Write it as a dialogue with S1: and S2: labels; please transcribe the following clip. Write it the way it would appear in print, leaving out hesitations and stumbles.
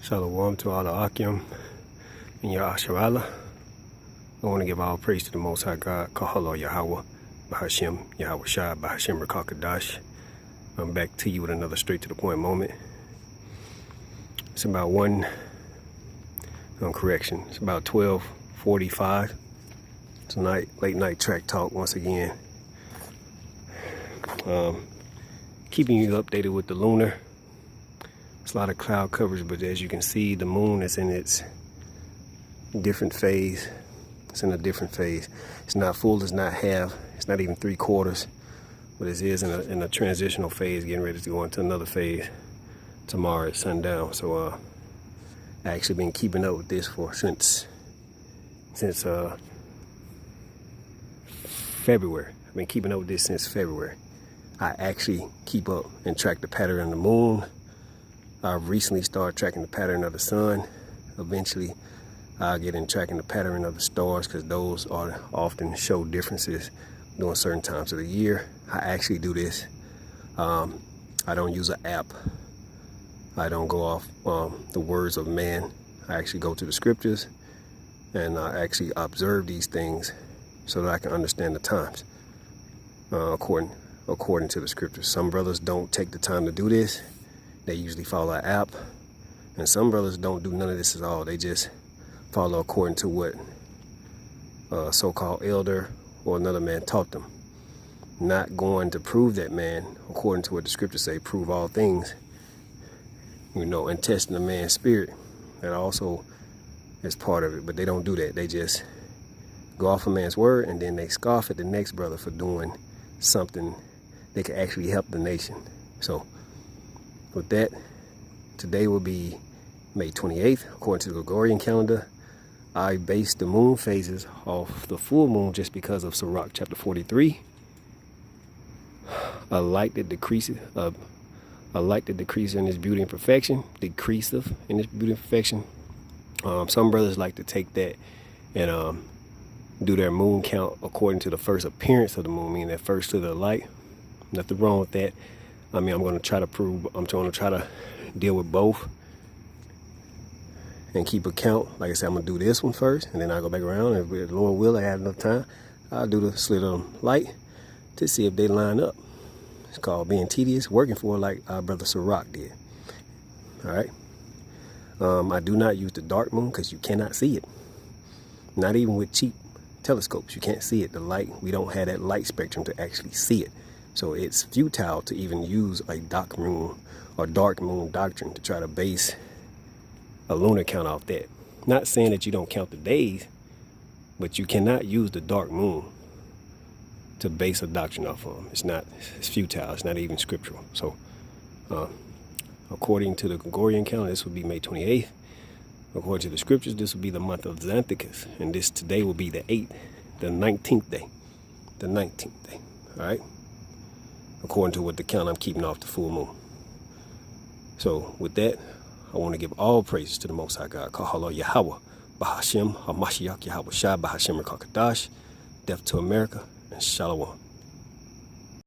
S1: Shalom to all the Akim and Yahasharala. I want to give all praise to the Most High God, Kahalo Yahweh, Bahashem, Yahweh Shai, Bahashem Rakakadash. I'm back to you with another straight to the point moment. It's about it's about 12:45 tonight, late night track talk once again. Keeping you updated with the lunar. It's a lot of cloud coverage, but as you can see, the moon is in its different phase. It's in a different phase. It's not full, it's not half, it's not even 3/4, but it is in a transitional phase, getting ready to go into another phase tomorrow at sundown. So I actually been keeping up with this since February. I've been keeping up with this since February. I actually keep up and track the pattern of the moon. I've recently started tracking the pattern of the sun. Eventually, I'll get in tracking the pattern of the stars, because those often show differences during certain times of the year. I actually do this. I don't use an app. I don't go off the words of man. I actually go to the scriptures, and I actually observe these things so that I can understand the times according to the scriptures. Some brothers don't take the time to do this. They usually follow an app, and some brothers don't do none of this at all. They just follow according to what a so-called elder or another man taught them. Not going to prove that man according to what the scriptures say, prove all things, and testing a man's spirit. That also is part of it, but they don't do that. They just go off a man's word, and then they scoff at the next brother for doing something that can actually help the nation. So with that, today will be May 28th, according to the Gregorian calendar. I based the moon phases off the full moon just because of Sirach chapter 43. A light that decreases in its beauty and perfection, decreaseth in its beauty and perfection. Some brothers like to take that and do their moon count according to the first appearance of the moon, meaning that first to the light. Nothing wrong with that. I mean, I'm going to try to deal with both and keep a count. Like I said, I'm going to do this one first, and then I'll go back around. If the Lord will, I have enough time, I'll do the slit of light to see if they line up. It's called being tedious, working for it, like our brother Sirach did. All right. I do not use the dark moon because you cannot see it. Not even with cheap telescopes, you can't see it. The light, we don't have that light spectrum to actually see it. So it's futile to even use a dark moon doctrine to try to base a lunar count off that. Not saying that you don't count the days, but you cannot use the dark moon to base a doctrine off of. It's futile. It's not even scriptural. So according to the Gregorian calendar, this would be May 28th. According to the scriptures, this will be the month of Xanthicus, and this today will be the 19th day. The 19th day. All right. According to what the count I'm keeping off the full moon. So with that, I want to give all praises to the Most High God. Kahalo Yahweh, Bahashem, Hamashiach Yahweh Shai, Bahashem Rakakadash, death to America, and Shalom.